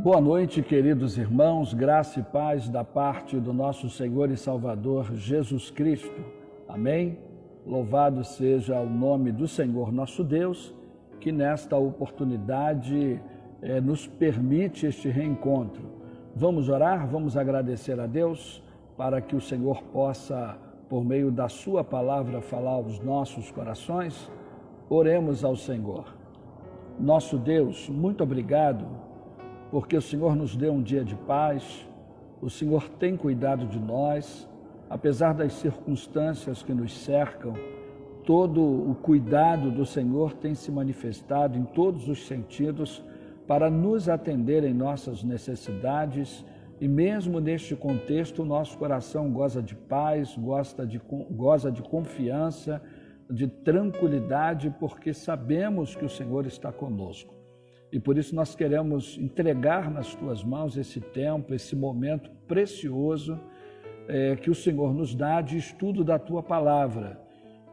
Boa noite, queridos irmãos, graça e paz da parte do nosso Senhor e Salvador Jesus Cristo. Amém? Louvado seja o nome do Senhor nosso Deus, que nesta oportunidade nos permite este reencontro. Vamos orar, vamos agradecer a Deus para que o Senhor possa, por meio da sua palavra, falar aos nossos corações. Oremos ao Senhor. Nosso Deus, muito obrigado, porque o Senhor nos deu um dia de paz, o Senhor tem cuidado de nós, apesar das circunstâncias que nos cercam, todo o cuidado do Senhor tem se manifestado em todos os sentidos para nos atender em nossas necessidades, e mesmo neste contexto o nosso coração goza de paz, goza de confiança, de tranquilidade, porque sabemos que o Senhor está conosco. E por isso nós queremos entregar nas Tuas mãos esse tempo, esse momento precioso que o Senhor nos dá de estudo da Tua Palavra.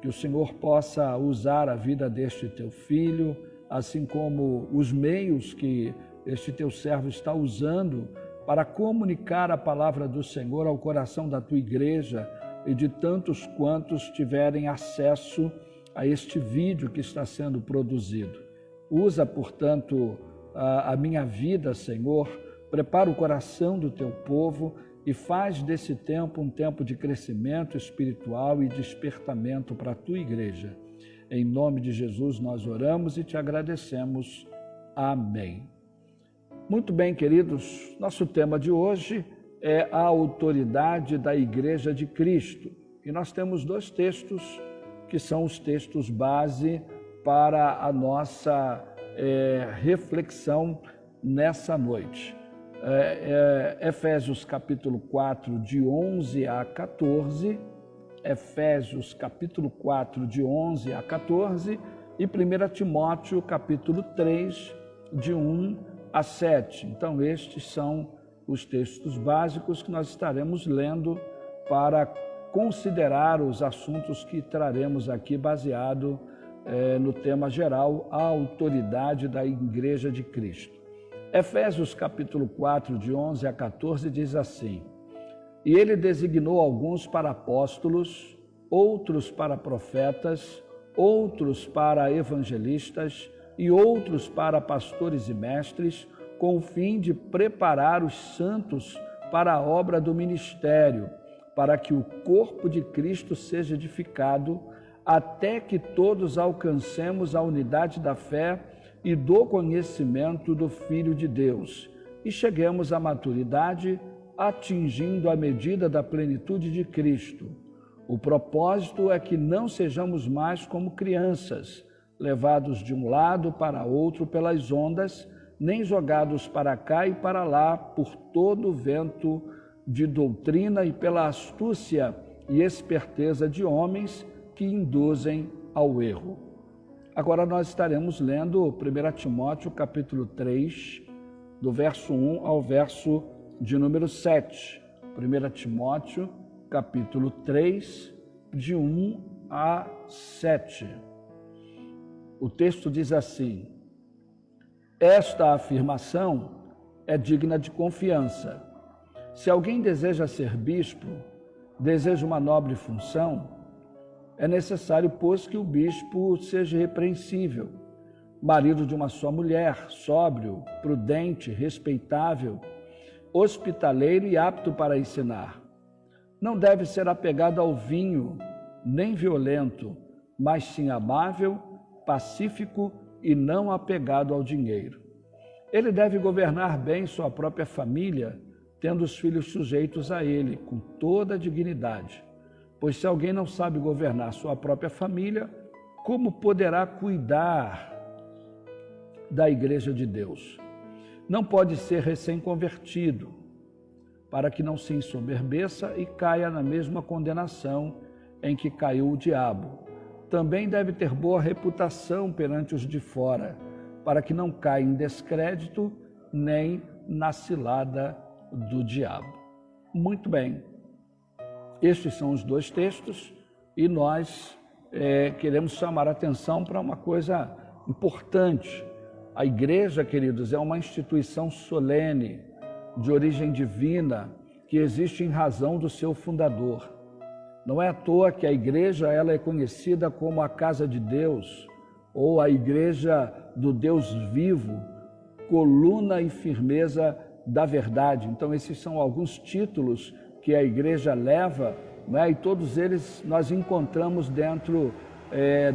Que o Senhor possa usar a vida deste Teu Filho, assim como os meios que este Teu servo está usando para comunicar a Palavra do Senhor ao coração da Tua Igreja e de tantos quantos tiverem acesso a este vídeo que está sendo produzido. Usa, portanto, a minha vida, Senhor, prepara o coração do Teu povo e faz desse tempo um tempo de crescimento espiritual e despertamento para a Tua Igreja. Em nome de Jesus nós oramos e Te agradecemos. Amém. Muito bem, queridos, nosso tema de hoje é a autoridade da Igreja de Cristo. E nós temos dois textos que são os textos base para a nossa reflexão nessa noite. Efésios capítulo 4, de 11 a 14, Efésios capítulo 4, de 11 a 14, e 1 Timóteo capítulo 3, de 1 a 7. Então estes são os textos básicos que nós estaremos lendo para considerar os assuntos que traremos aqui baseado no tema geral, a autoridade da Igreja de Cristo. Efésios capítulo 4, de 11 a 14, diz assim: E ele designou alguns para apóstolos, outros para profetas, outros para evangelistas e outros para pastores e mestres, com o fim de preparar os santos para a obra do ministério, para que o corpo de Cristo seja edificado, até que todos alcancemos a unidade da fé e do conhecimento do Filho de Deus, e cheguemos à maturidade, atingindo a medida da plenitude de Cristo. O propósito é que não sejamos mais como crianças, levados de um lado para outro pelas ondas, nem jogados para cá e para lá por todo o vento de doutrina e pela astúcia e esperteza de homens que induzem ao erro. Agora nós estaremos lendo 1 Timóteo capítulo 3, do verso 1 ao verso de número 7. 1 Timóteo capítulo 3, de 1 a 7. O texto diz assim: Esta afirmação é digna de confiança. Se alguém deseja ser bispo, deseja uma nobre função, é necessário, pois, que o bispo seja irrepreensível, marido de uma só mulher, sóbrio, prudente, respeitável, hospitaleiro e apto para ensinar. Não deve ser apegado ao vinho, nem violento, mas sim amável, pacífico e não apegado ao dinheiro. Ele deve governar bem sua própria família, tendo os filhos sujeitos a ele, com toda a dignidade. Pois se alguém não sabe governar sua própria família, como poderá cuidar da Igreja de Deus? Não pode ser recém-convertido, para que não se ensoberbeça e caia na mesma condenação em que caiu o diabo. Também deve ter boa reputação perante os de fora, para que não caia em descrédito nem na cilada do diabo. Muito bem. Estes são os dois textos e nós queremos chamar a atenção para uma coisa importante. A igreja, queridos, é uma instituição solene, de origem divina, que existe em razão do seu fundador. Não é à toa que a igreja ela é conhecida como a casa de Deus, ou a igreja do Deus vivo, coluna e firmeza da verdade. Então, esses são alguns títulos que a igreja leva, né? E todos eles nós encontramos dentro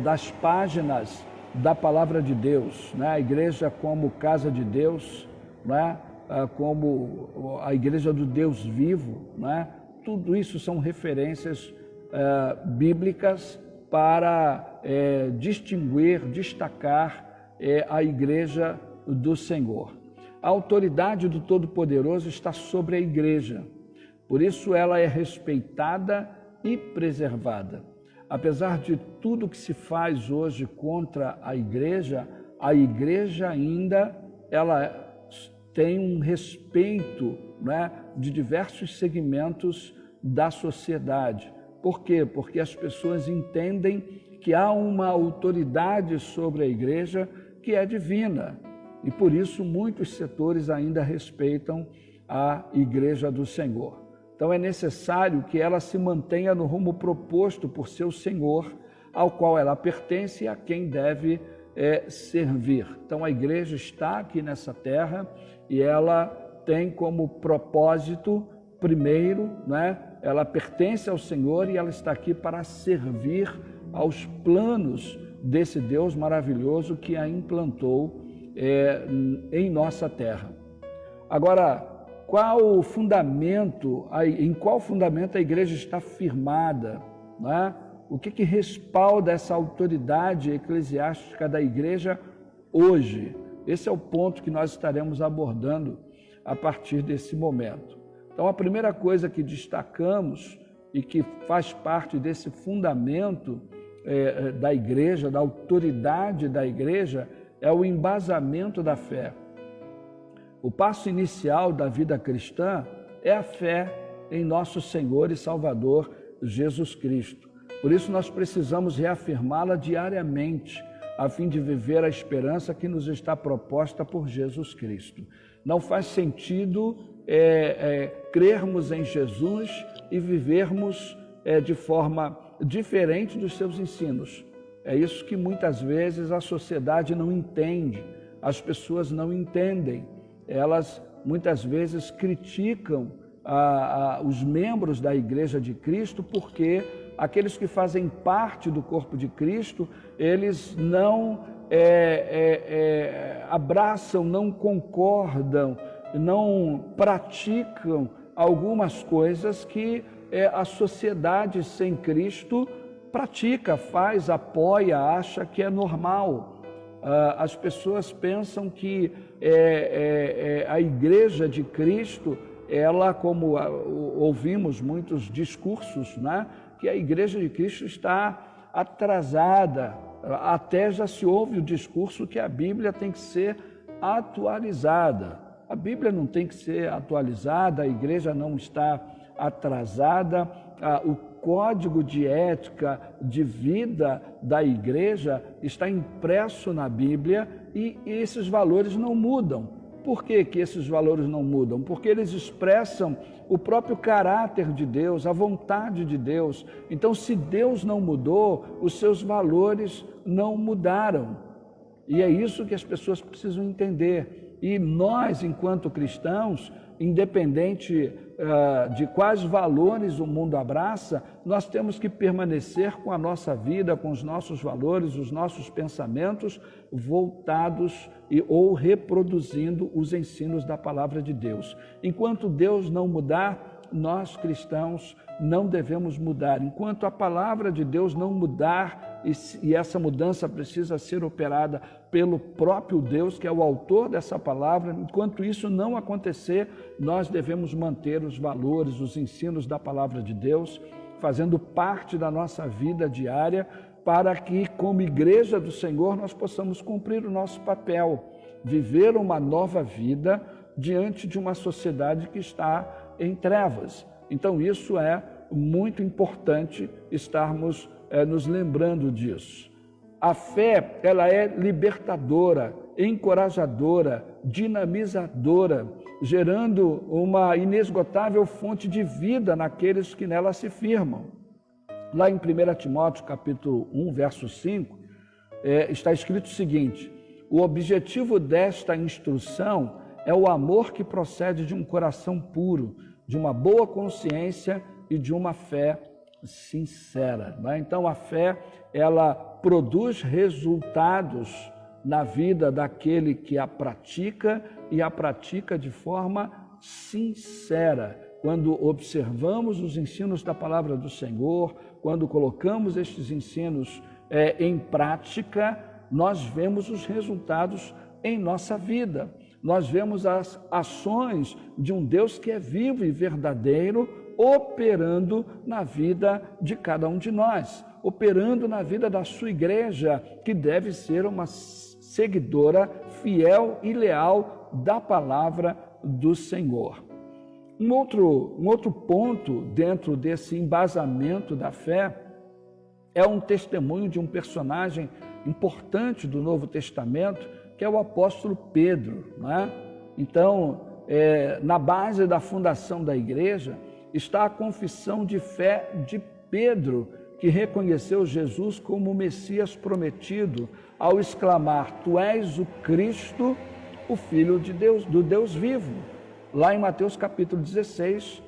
das páginas da palavra de Deus, né? A igreja como casa de Deus, né? Como a igreja do Deus vivo, né? Tudo isso são referências bíblicas para distinguir, destacar a igreja do Senhor. A autoridade do Todo-Poderoso está sobre a igreja, por isso ela é respeitada e preservada. Apesar de tudo que se faz hoje contra a igreja ainda ela tem um respeito, né, de diversos segmentos da sociedade. Por quê? Porque as pessoas entendem que há uma autoridade sobre a igreja que é divina. E por isso muitos setores ainda respeitam a igreja do Senhor. Então é necessário que ela se mantenha no rumo proposto por seu Senhor, ao qual ela pertence e a quem deve servir. Então a igreja está aqui nessa terra e ela tem como propósito, primeiro, né, ela pertence ao Senhor e ela está aqui para servir aos planos desse Deus maravilhoso que a implantou em nossa terra. Agora, em qual fundamento a igreja está firmada, né? O que respalda essa autoridade eclesiástica da igreja hoje? Esse é o ponto que nós estaremos abordando a partir desse momento. Então, a primeira coisa que destacamos e que faz parte desse fundamento da igreja, da autoridade da igreja, é o embasamento da fé. O passo inicial da vida cristã é a fé em nosso Senhor e Salvador Jesus Cristo. Por isso nós precisamos reafirmá-la diariamente, a fim de viver a esperança que nos está proposta por Jesus Cristo. Não faz sentido crermos em Jesus e vivermos de forma diferente dos seus ensinos. É isso que muitas vezes a sociedade não entende, as pessoas não entendem. Elas muitas vezes criticam os membros da Igreja de Cristo porque aqueles que fazem parte do corpo de Cristo, eles não abraçam, não concordam, não praticam algumas coisas que a sociedade sem Cristo pratica, faz, apoia, acha que é normal. As pessoas pensam que a Igreja de Cristo, ela, como ouvimos muitos discursos, né, que a Igreja de Cristo está atrasada. Até já se ouve o discurso que a Bíblia tem que ser atualizada. A Bíblia não tem que ser atualizada, a Igreja não está atrasada, o código de ética, de vida da igreja está impresso na Bíblia e esses valores não mudam. Por que esses valores não mudam? Porque eles expressam o próprio caráter de Deus, a vontade de Deus. Então, se Deus não mudou, os seus valores não mudaram. E é isso que as pessoas precisam entender. E nós, enquanto cristãos, independente de quais valores o mundo abraça, nós temos que permanecer com a nossa vida, com os nossos valores, os nossos pensamentos voltados ou reproduzindo os ensinos da palavra de Deus. Enquanto Deus não mudar, nós cristãos não devemos mudar. Enquanto a palavra de Deus não mudar, e essa mudança precisa ser operada pelo próprio Deus, que é o autor dessa palavra, enquanto isso não acontecer, nós devemos manter os valores, os ensinos da palavra de Deus, fazendo parte da nossa vida diária, para que, como igreja do Senhor, nós possamos cumprir o nosso papel, viver uma nova vida diante de uma sociedade que está em trevas. Então, isso é muito importante estarmos nos lembrando disso. A fé, ela é libertadora, encorajadora, dinamizadora, gerando uma inesgotável fonte de vida naqueles que nela se firmam. Lá em 1 Timóteo, capítulo 1, verso 5, está escrito o seguinte: o objetivo desta instrução é o amor que procede de um coração puro, de uma boa consciência e de uma fé sincera. Então, a fé, ela produz resultados na vida daquele que a pratica e a pratica de forma sincera. Quando observamos os ensinos da palavra do Senhor, quando colocamos estes ensinos em prática, nós vemos os resultados em nossa vida. Nós vemos as ações de um Deus que é vivo e verdadeiro, operando na vida de cada um de nós, operando na vida da sua igreja, que deve ser uma seguidora fiel e leal da palavra do Senhor. Um outro ponto dentro desse embasamento da fé é um testemunho de um personagem importante do Novo Testamento, que é o apóstolo Pedro, né? Então, na base da fundação da igreja está a confissão de fé de Pedro, que reconheceu Jesus como o Messias prometido, ao exclamar: tu és o Cristo, o Filho de Deus, do Deus vivo. Lá em Mateus capítulo 16,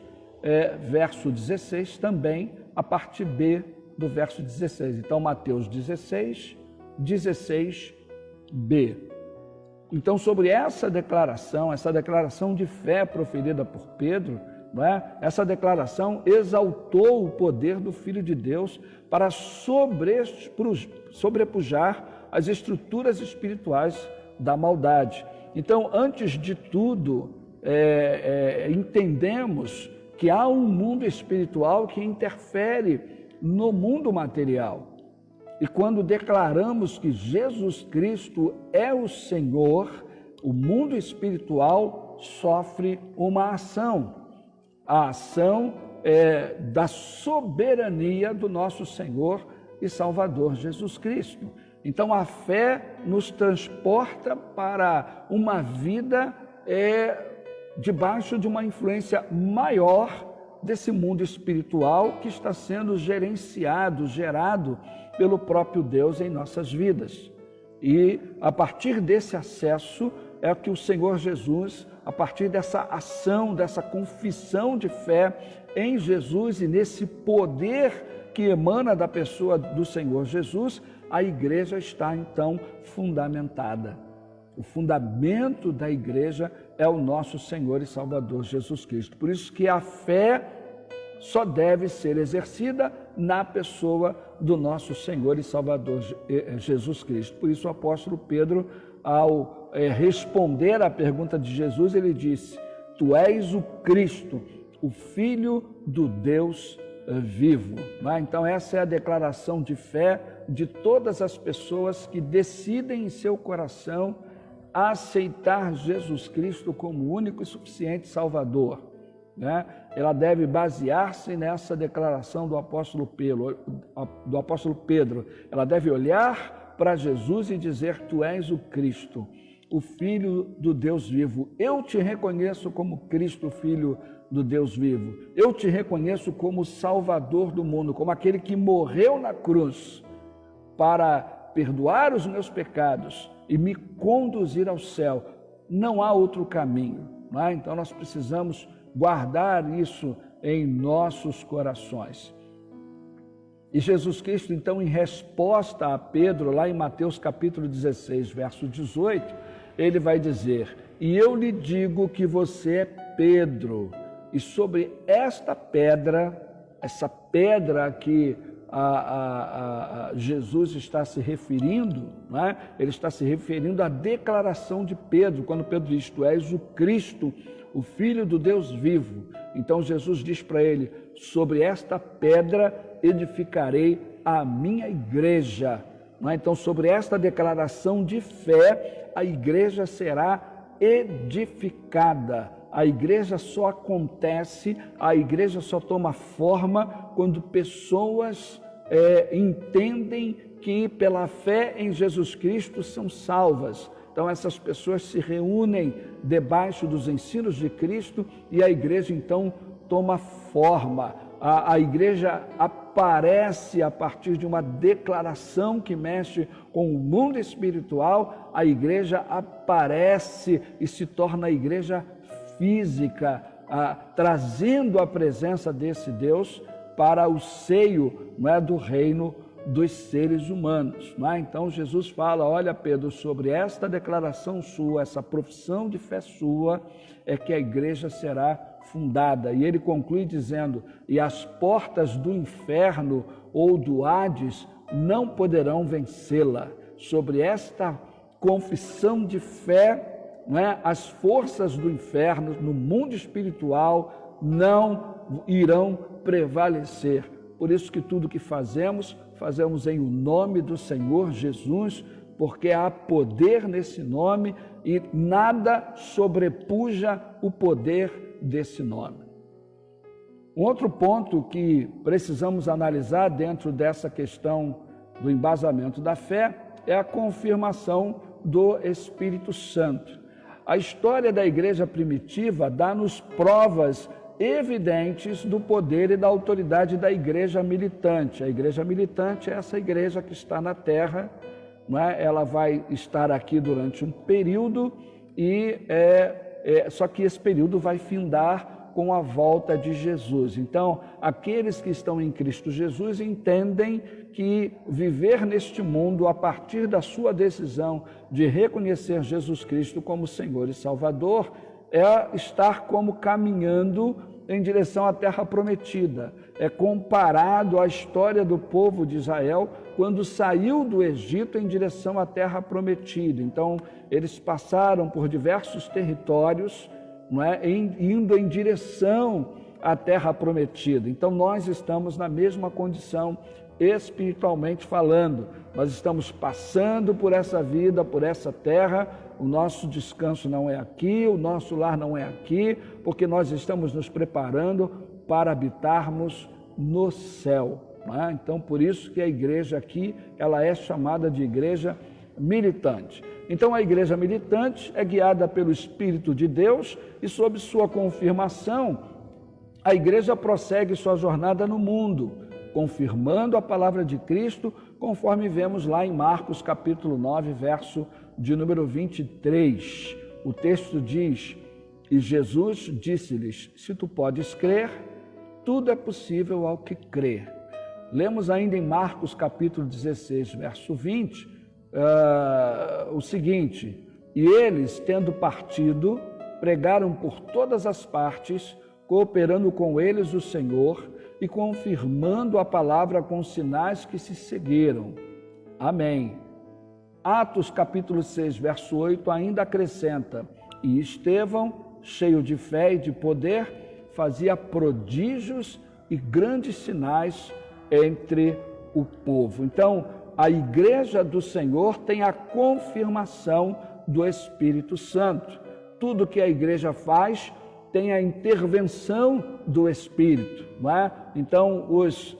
verso 16, também a parte B do verso 16. Então, Mateus 16, 16b. Então, sobre essa declaração de fé proferida por Pedro, essa declaração exaltou o poder do Filho de Deus para sobrepujar as estruturas espirituais da maldade. Então, antes de tudo, entendemos que há um mundo espiritual que interfere no mundo material. E quando declaramos que Jesus Cristo é o Senhor, o mundo espiritual sofre uma ação. A ação da soberania do nosso Senhor e Salvador Jesus Cristo. Então, a fé nos transporta para uma vida debaixo de uma influência maior desse mundo espiritual que está sendo gerado pelo próprio Deus em nossas vidas. E a partir desse acesso é que o Senhor Jesus, a partir dessa ação, dessa confissão de fé em Jesus e nesse poder que emana da pessoa do Senhor Jesus, a igreja está então fundamentada. O fundamento da igreja é o nosso Senhor e Salvador Jesus Cristo. Por isso que a fé só deve ser exercida na pessoa do nosso Senhor e Salvador Jesus Cristo. Por isso o apóstolo Pedro, ao responder à pergunta de Jesus, ele disse: tu és o Cristo, o Filho do Deus vivo. Então essa é a declaração de fé de todas as pessoas que decidem em seu coração aceitar Jesus Cristo como único e suficiente Salvador. Ela deve basear-se nessa declaração do apóstolo Pedro. Ela deve olhar para Jesus e dizer: tu és o Cristo, o Filho do Deus vivo. Eu te reconheço como Cristo, Filho do Deus vivo. Eu te reconheço como Salvador do mundo, como aquele que morreu na cruz para perdoar os meus pecados e me conduzir ao céu. Não há outro caminho. Então nós precisamos guardar isso em nossos corações. E Jesus Cristo, então, em resposta a Pedro, lá em Mateus capítulo 16, verso 18, ele vai dizer: e eu lhe digo que você é Pedro, e sobre esta pedra, essa pedra que Jesus está se referindo, ele está se referindo à declaração de Pedro, quando Pedro diz: tu és o Cristo, o Filho do Deus vivo. Então Jesus diz para ele: sobre esta pedra edificarei a minha igreja. Então, sobre esta declaração de fé, a igreja será edificada. A igreja só acontece, a igreja só toma forma quando pessoas entendem que pela fé em Jesus Cristo são salvas. Então essas pessoas se reúnem debaixo dos ensinos de Cristo e a igreja então toma forma. A igreja aparece a partir de uma declaração que mexe com o mundo espiritual, a igreja aparece e se torna a igreja física, trazendo a presença desse Deus para o seio, não é, do reino dos seres humanos. Não é? Então Jesus fala, olha Pedro, sobre esta declaração sua, essa profissão de fé sua, é que a igreja será fundada. E ele conclui dizendo, e as portas do inferno ou do Hades não poderão vencê-la. Sobre esta confissão de fé, não é? As forças do inferno no mundo espiritual não irão prevalecer. Por isso que tudo que fazemos em o nome do Senhor Jesus, porque há poder nesse nome e nada sobrepuja o poder desse nome. Um outro ponto que precisamos analisar dentro dessa questão do embasamento da fé é a confirmação do Espírito Santo. A história da igreja primitiva dá-nos provas evidentes do poder e da autoridade da igreja militante. A igreja militante é essa igreja que está na terra, não é? Ela vai estar aqui durante um período e só que esse período vai findar com a volta de Jesus. Então, aqueles que estão em Cristo Jesus entendem que viver neste mundo a partir da sua decisão de reconhecer Jesus Cristo como Senhor e Salvador é estar como caminhando em direção à terra prometida. É comparado à história do povo de Israel quando saiu do Egito em direção à terra prometida. Então, eles passaram por diversos territórios, não é? Indo em direção à terra prometida. Então, nós estamos na mesma condição espiritualmente falando. Nós estamos passando por essa vida, por essa terra. O nosso descanso não é aqui, o nosso lar não é aqui, porque nós estamos nos preparando para habitarmos no céu. Não é? Então, por isso que a igreja aqui, ela é chamada de igreja militante. Então, a igreja militante é guiada pelo Espírito de Deus e, sob sua confirmação, a igreja prossegue sua jornada no mundo, confirmando a palavra de Cristo, conforme vemos lá em Marcos capítulo 9, verso de número 23. O texto diz, e Jesus disse-lhes, se tu podes crer, tudo é possível ao que crê. Lemos ainda em Marcos capítulo 16, verso 20, o seguinte, e eles, tendo partido, pregaram por todas as partes, cooperando com eles o Senhor e confirmando a palavra com sinais que se seguiram. Amém. Atos capítulo 6, verso 8 ainda acrescenta, e Estevão, cheio de fé e de poder, fazia prodígios e grandes sinais entre o povo. Então, a igreja do Senhor tem a confirmação do Espírito Santo. Tudo que a igreja faz tem a intervenção do Espírito, não é? Então, os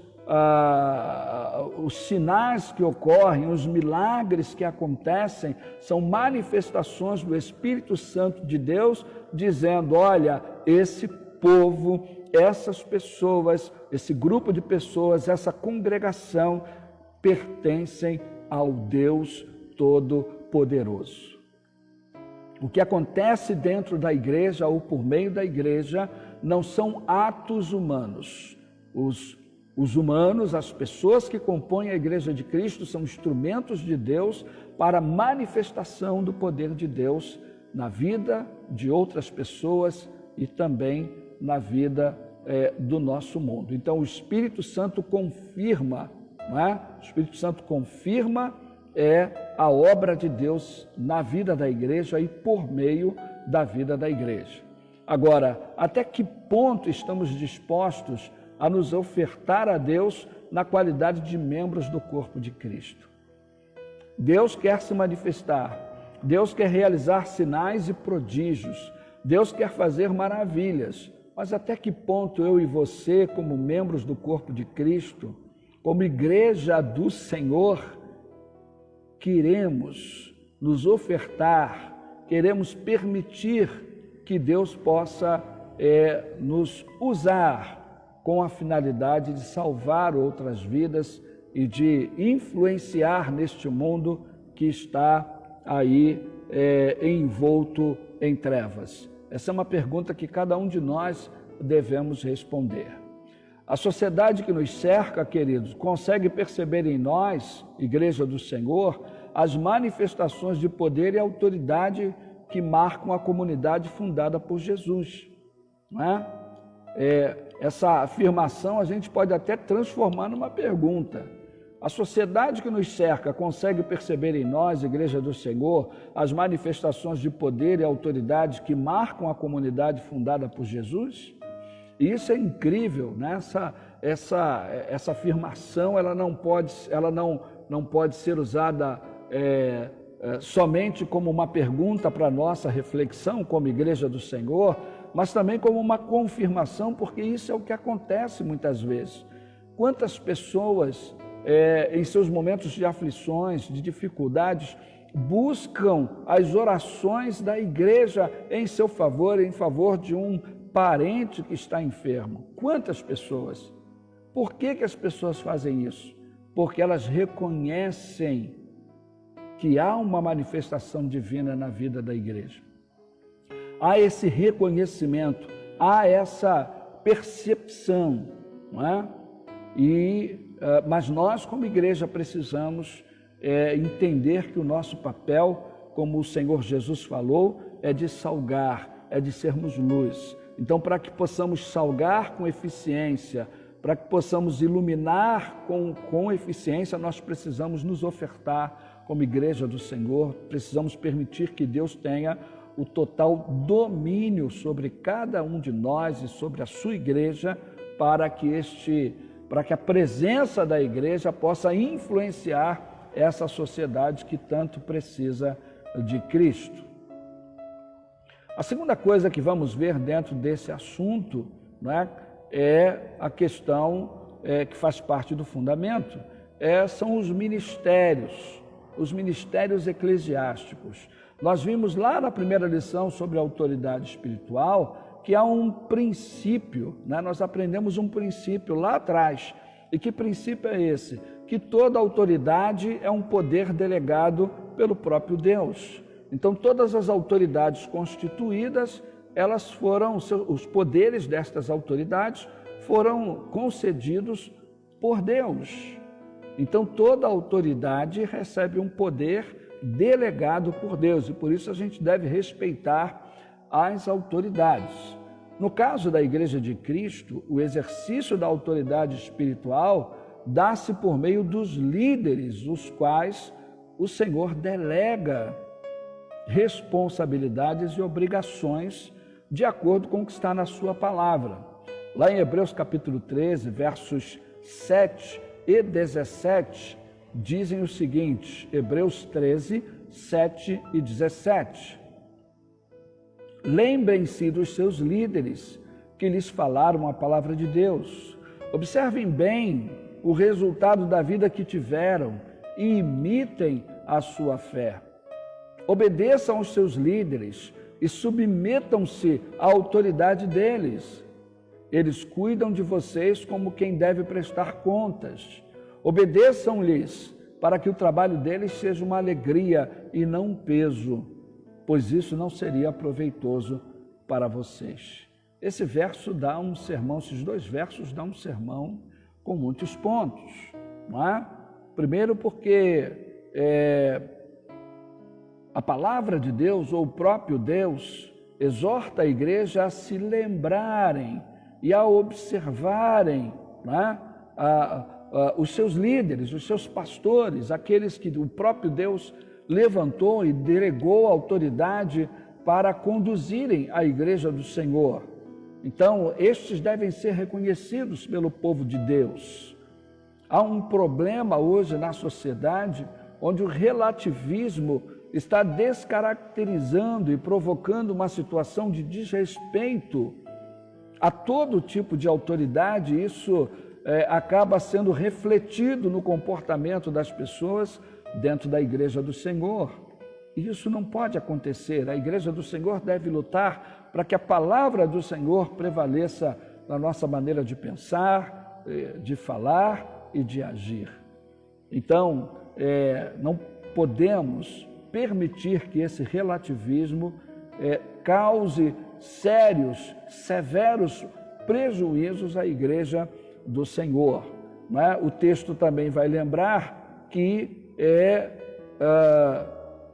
sinais que ocorrem, os milagres que acontecem, são manifestações do Espírito Santo de Deus, dizendo, olha, esse povo, essas pessoas, esse grupo de pessoas, essa congregação, pertencem ao Deus Todo-Poderoso. O que acontece dentro da igreja ou por meio da igreja não são atos humanos. Os humanos, as pessoas que compõem a igreja de Cristo, são instrumentos de Deus para a manifestação do poder de Deus na vida de outras pessoas e também na vida do nosso mundo. Então, o Espírito Santo confirma, não é? O Espírito Santo confirma a obra de Deus na vida da igreja e por meio da vida da igreja. Agora, até que ponto estamos dispostos a nos ofertar a Deus na qualidade de membros do corpo de Cristo? Deus quer se manifestar, Deus quer realizar sinais e prodígios, Deus quer fazer maravilhas, mas até que ponto eu e você, como membros do corpo de Cristo, como igreja do Senhor, queremos nos ofertar, queremos permitir que Deus possa nos usar com a finalidade de salvar outras vidas e de influenciar neste mundo que está aí envolto em trevas. Essa é uma pergunta que cada um de nós devemos responder. A sociedade que nos cerca, queridos, consegue perceber em nós, Igreja do Senhor, as manifestações de poder e autoridade que marcam a comunidade fundada por Jesus. Não é? Essa afirmação a gente pode até transformar numa pergunta. A sociedade que nos cerca consegue perceber em nós, Igreja do Senhor, as manifestações de poder e autoridade que marcam a comunidade fundada por Jesus? E isso é incrível, né? Essa afirmação ela não pode ser usada somente como uma pergunta para a nossa reflexão como Igreja do Senhor, mas também como uma confirmação, porque isso é o que acontece muitas vezes. Quantas pessoas, em seus momentos de aflições, de dificuldades, buscam as orações da igreja em seu favor, em favor de um parente que está enfermo? Quantas pessoas? Por que as pessoas fazem isso? Porque elas reconhecem que há uma manifestação divina na vida da igreja. Há esse reconhecimento, há essa percepção, não é? Mas nós, como igreja, precisamos entender que o nosso papel, como o Senhor Jesus falou, é de salgar, é de sermos luz. Então, para que possamos salgar com eficiência, para que possamos iluminar com eficiência, nós precisamos nos ofertar como Igreja do Senhor, precisamos permitir que Deus tenha o total domínio sobre cada um de nós e sobre a sua igreja, para que a presença da igreja possa influenciar essa sociedade que tanto precisa de Cristo. A segunda coisa que vamos ver dentro desse assunto, né, é a questão que faz parte do fundamento, são os ministérios eclesiásticos. Nós vimos lá na primeira lição sobre a autoridade espiritual que há um princípio, né? Nós aprendemos um princípio lá atrás. E que princípio é esse? Que toda autoridade é um poder delegado pelo próprio Deus. Então, todas as autoridades constituídas, os poderes destas autoridades foram concedidos por Deus. Então, toda autoridade recebe um poder delegado por Deus, e por isso a gente deve respeitar as autoridades. No caso da Igreja de Cristo, o exercício da autoridade espiritual dá-se por meio dos líderes, os quais o Senhor delega responsabilidades e obrigações de acordo com o que está na sua palavra. Lá em Hebreus capítulo 13, versos 7 e 17, dizem o seguinte, Hebreus 13, 7 e 17. Lembrem-se dos seus líderes que lhes falaram a palavra de Deus. Observem bem o resultado da vida que tiveram e imitem a sua fé. Obedeçam aos seus líderes e submetam-se à autoridade deles. Eles cuidam de vocês como quem deve prestar contas. Obedeçam-lhes para que o trabalho deles seja uma alegria e não um peso, pois isso não seria proveitoso para vocês. Esse verso dá um sermão, esses dois versos dão um sermão com muitos pontos, não é? Primeiro porque a palavra de Deus, ou o próprio Deus, exorta a igreja a se lembrarem e a observarem, não é? Os seus líderes, os seus pastores, aqueles que o próprio Deus levantou e delegou autoridade para conduzirem a igreja do Senhor. Então, estes devem ser reconhecidos pelo povo de Deus. Há um problema hoje na sociedade onde o relativismo está descaracterizando e provocando uma situação de desrespeito a todo tipo de autoridade. Isso acaba sendo refletido no comportamento das pessoas dentro da igreja do Senhor. E isso não pode acontecer. A igreja do Senhor deve lutar para que a palavra do Senhor prevaleça na nossa maneira de pensar, de falar e de agir. Então, não podemos permitir que esse relativismo cause severos prejuízos à igreja do Senhor. Não é? O texto também vai lembrar que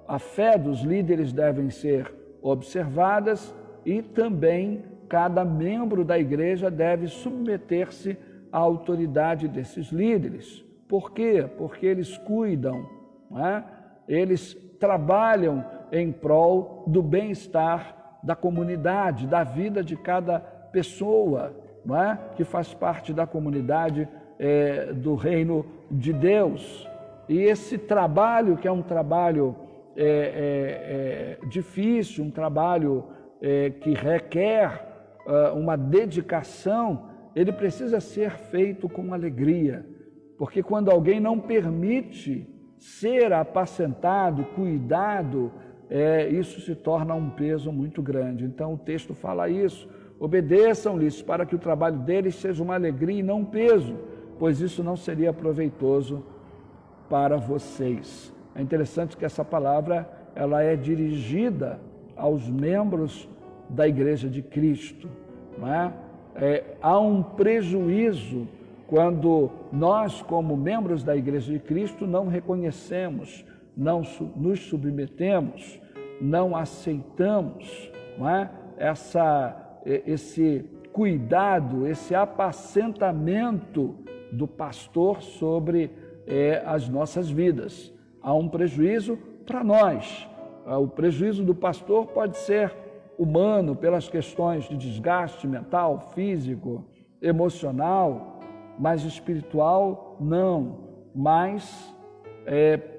a fé dos líderes devem ser observadas e também cada membro da igreja deve submeter-se à autoridade desses líderes. Por quê? Porque eles cuidam, não é? Eles trabalham em prol do bem-estar da comunidade, da vida de cada pessoa, não é? Que faz parte da comunidade do reino de Deus. E esse trabalho, que é um trabalho difícil, um trabalho que requer uma dedicação, ele precisa ser feito com alegria, porque quando alguém não permite ser apacentado, cuidado, isso se torna um peso muito grande. Então o texto fala isso: obedeçam-lhes para que o trabalho deles seja uma alegria e não um peso, pois isso não seria proveitoso para vocês. É interessante que essa palavra ela é dirigida aos membros da Igreja de Cristo, não é? Há um prejuízo quando nós, como membros da Igreja de Cristo, não reconhecemos, não nos submetemos, não aceitamos, não é? Esse cuidado, esse apacentamento do pastor sobre as nossas vidas. Há um prejuízo para nós. O prejuízo do pastor pode ser humano, pelas questões de desgaste mental, físico, emocional, mas espiritual não. Mas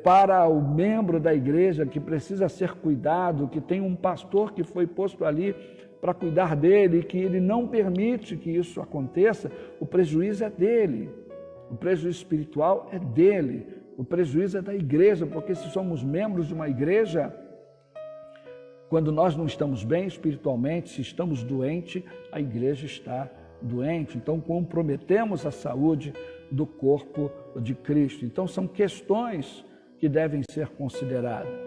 para o membro da igreja que precisa ser cuidado, que tem um pastor que foi posto ali para cuidar dele e que ele não permite que isso aconteça, o prejuízo é dele. O prejuízo espiritual é dele, o prejuízo é da igreja, porque se somos membros de uma igreja, quando nós não estamos bem espiritualmente, se estamos doentes, a igreja está doente. Então comprometemos a saúde do corpo de Cristo. Então são questões que devem ser consideradas.